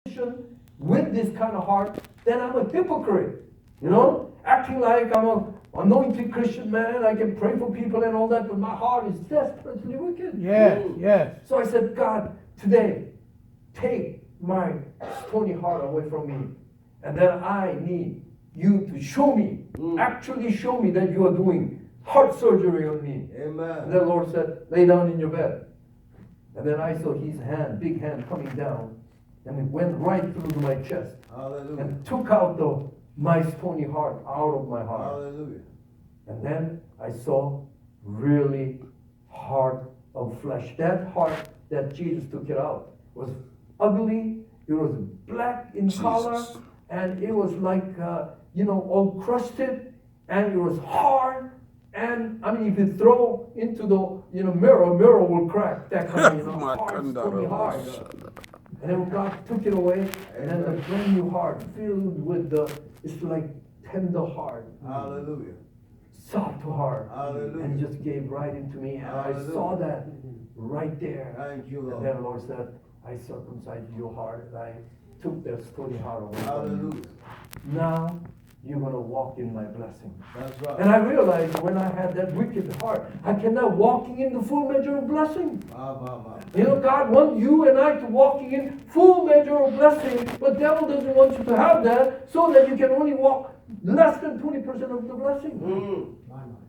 with this kind of heart, then I'm a hypocrite. Acting like I'm an anointed Christian man, I can pray for people and all that, but my heart is desperately wicked. Yes. So I said, God, today, take my stony heart away from me. And then I need you to show me, actually show me that you are doing heart surgery on me. Amen. And then the Lord said, lay down in your bed. And then I saw his hand, big hand coming down, and it went right through my chest. Hallelujah. And took out my stony heart out of my heart. Hallelujah. And then I saw really heart of flesh. That heart that Jesus took it out was ugly. It was black in color, and it was like all crusted, and it was hard. And I mean, if you throw into the mirror will crack. That kind of hard, stony heart. And then God took it away, and then the brand new heart filled with it's like tender heart. Hallelujah. Soft heart. Hallelujah. And just gave right into me, and Hallelujah. I saw that right there. Thank you, Lord. And then the Lord said, I circumcised your heart, and I took that stony heart away from Hallelujah. you. Now you're going to walk in my blessing. That's right. And I realized when I had that wicked heart, I cannot walking in the full measure of blessing. God wants you and I to walking in full measure of blessing, but devil doesn't want you to have that, so that you can only walk less than 20% of the blessing.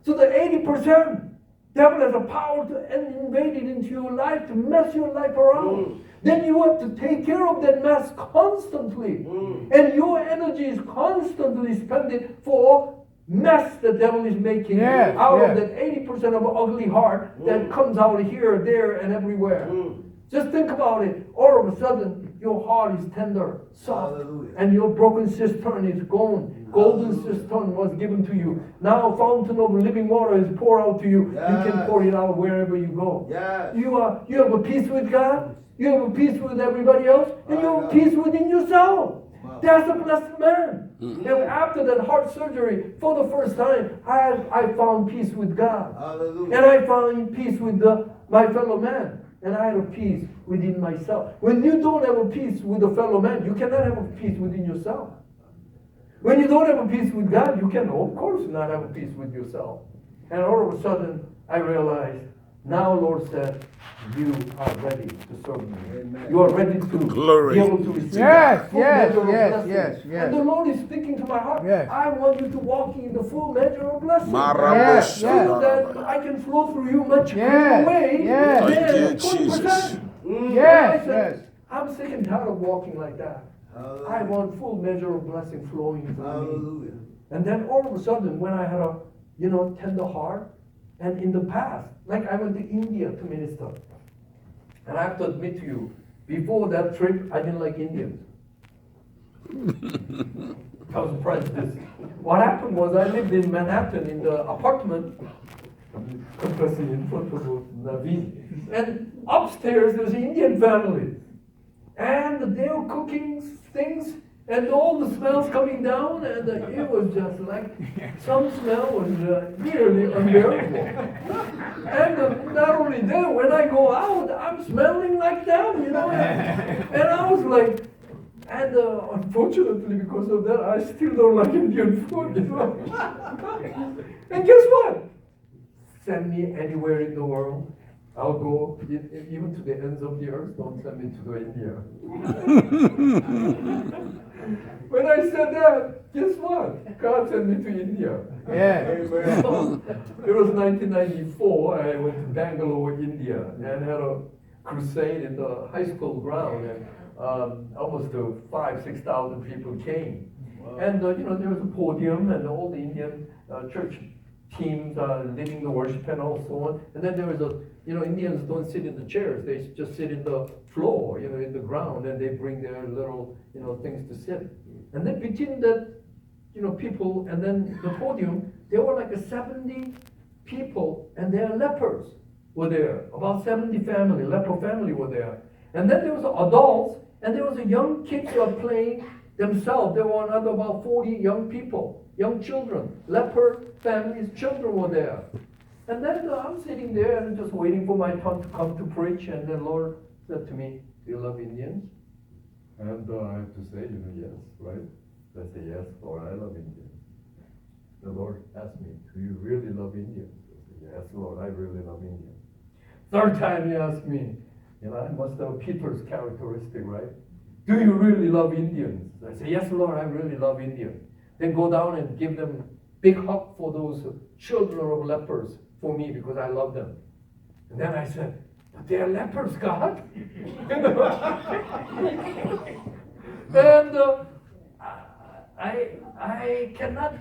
So the 80%, devil has a power to invade it into your life, to mess your life around. Then you have to take care of that mess constantly. And your energy is constantly spent for mess the devil is making out of that 80% of ugly heart that comes out here, there, and everywhere. Just think about it. All of a sudden, your heart is tender, soft, and your broken cistern is gone. Golden cistern was given to you. Now a fountain of living water is poured out to you. You can pour it out wherever you go. You have a peace with God. You have a peace with everybody else. And you have a peace within yourself. That's a blessed man. And after that heart surgery, for the first time, I found peace with God. Hallelujah. And I found peace with my fellow man. And I had a peace within myself. When you don't have a peace with a fellow man, you cannot have a peace within yourself. When you don't have a peace with God, you can, of course, not have a peace with yourself. And all of a sudden, I realized, now Lord said, you are ready to serve me. Amen. You are ready to be able to receive Yes. And the Lord is speaking to my heart. Yes. I want you to walk in the full measure of blessing. Yes. So that I can flow through you much Yes. greater way than 20%. Yes. I'm sick and tired of walking like that. Hallelujah. I want full measure of blessing flowing through me. Hallelujah. And then all of a sudden, when I had a tender heart, and in the past, like I went to India to minister, and I have to admit to you, before that trip, I didn't like Indians. I was prejudiced. What happened was I lived in Manhattan in the apartment, confessing in front of Naveen, and upstairs there was an Indian family, and they were cooking things. And all the smells coming down, and it was just like, some smell was nearly unbearable. And not only that, when I go out, I'm smelling like them, And I was like, and unfortunately because of that, I still don't like Indian food, And guess what? Send me anywhere in the world. I'll go even to the ends of the earth. Don't send me to India. When I said that, guess what? God sent me to India. So, it was 1994. I went to Bangalore, India, and had a crusade in the high school ground, and almost 5,000-6,000 people came. Wow. And there was a podium, and all the Indian church teams leading the worship and all so on. And then there was Indians don't sit in the chairs; they just sit in the floor, in the ground, and they bring their little, things to sit. And then between that, people, and then the podium, there were like 70 people, and their lepers were there. About 70 leper family were there. And then there was adults, and there was a young kids who were playing themselves. There were another about 40 young people, young children, leper families, children were there. And then I'm sitting there and just waiting for my turn to come to preach. And then Lord said to me, "Do you love Indians?" And I have to say, yes, right? I say, yes, Lord, I love India. The Lord asked me, do you really love India? I said, yes, Lord, I really love India. Third time he asked me, I must have Peter's characteristic, right? Do you really love Indians? I say, yes, Lord, I really love Indians. Then go down and give them big hug for those children of lepers for me because I love them. And then I said, but they are lepers, God. And I cannot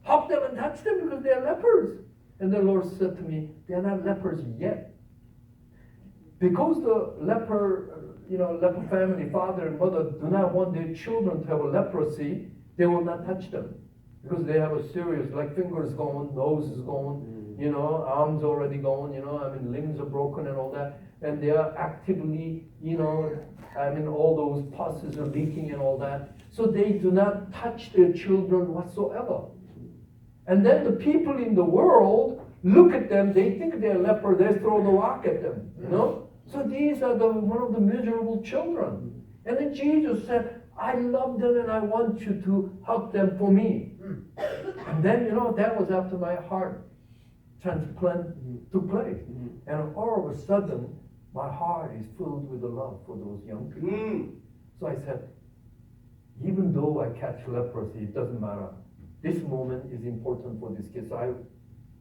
hug them and touch them because they are lepers. And the Lord said to me, they are not lepers yet. Because the leper family, father and mother do not want their children to have a leprosy, they will not touch them. Because they have a serious, like fingers gone, nose is gone, arms already gone, limbs are broken and all that. And they are actively, all those pusses are leaking and all that. So they do not touch their children whatsoever. And then the people in the world look at them, they think they're leper, they throw the rock at them, So these are one of the miserable children. And then Jesus said, I love them and I want you to hug them for me. And then, that was after my heart transplant took place. And all of a sudden, my heart is filled with the love for those young people. So I said, even though I catch leprosy, it doesn't matter. This moment is important for these kids. So I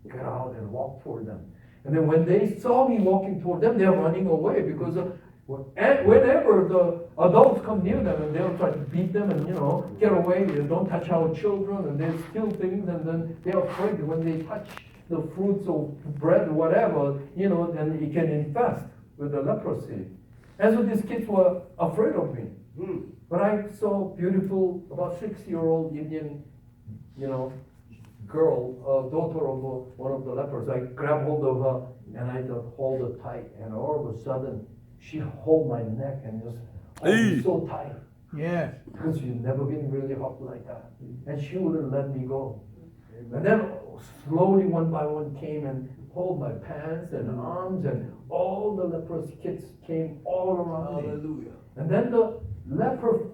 get out and walk toward them. And then when they saw me walking toward them, they're running away because whenever the adults come near them and they'll try to beat them and, get away, don't touch our children, and they steal things, and then they're afraid when they touch the fruits of bread or whatever, then it can infest with the leprosy. And so these kids were afraid of me. But I saw beautiful, about 6-year-old Indian, girl, daughter of one of the lepers. I grabbed hold of her and I just hold her tight. And all of a sudden, she hold my neck and just hold me so tight. Yes. Because she'd never been really hugged like that. And she wouldn't let me go. And then slowly, one by one, came and hold my pants and arms, and all the leprous kids came all around me. And then the leper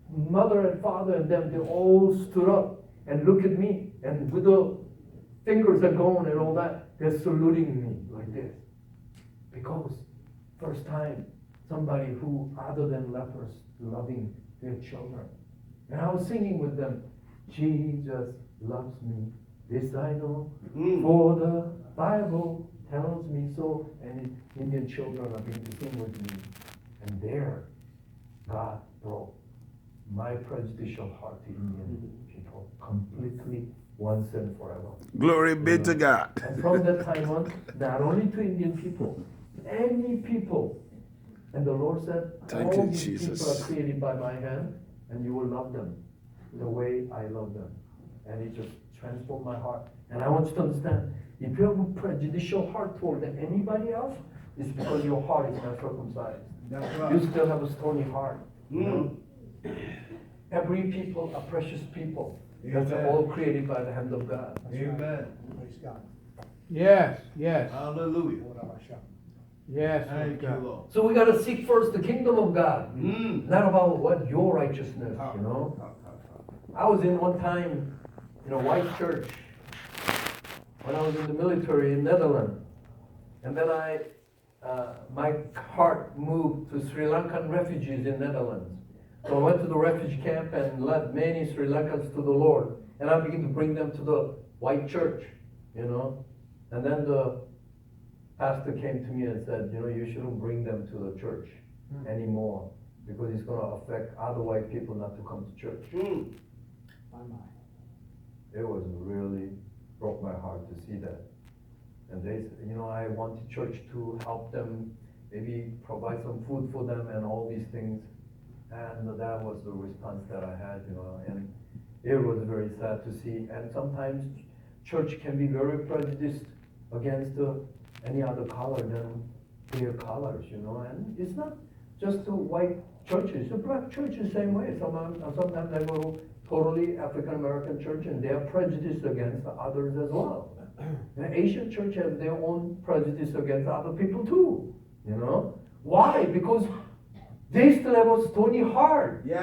mother and father and them, they all stood up and looked at me, and with the fingers are going and all that, they're saluting me like this. Because first time, somebody who, other than lepers, loving their children. And I was singing with them, Jesus loves me, this I know, for the Bible tells me so. And Indian children are beginning to sing with me. And there, God broke my prejudicial heart to Indian people completely, once and forever. Glory be to God. And from that time on, not only to Indian people, any people. And the Lord said, Thank all you, these Jesus. people are created by my hand, and you will love them the way I love them. And it just transformed my heart. And I want you to understand, if you have a prejudicial heart toward anybody else, it's because your heart is not circumcised. That's right. You still have a stony heart. Every people are precious people. That's all created by the hand of God. Amen. Praise God. Yes, yes, Hallelujah. yes. Thank you, Lord. So we got to seek first the kingdom of God, not about what your righteousness, I was in one time in a white church when I was in the military in Netherlands. And then my heart moved to Sri Lankan refugees in Netherlands. So I went to the refugee camp and led many Sri Lankans to the Lord. And I began to bring them to the white church, And then the pastor came to me and said, you shouldn't bring them to the church anymore because it's going to affect other white people not to come to church. It was really broke my heart to see that. And they said, I wanted church to help them, maybe provide some food for them and all these things. And that was the response that I had, and it was very sad to see. And sometimes church can be very prejudiced against any other color than their colors, And it's not just the white churches. The black church is the same way. Sometimes I go to totally African American church and they are prejudiced against others as well. The Asian church has their own prejudice against other people too. Why? Because They still have a stony heart. Yeah.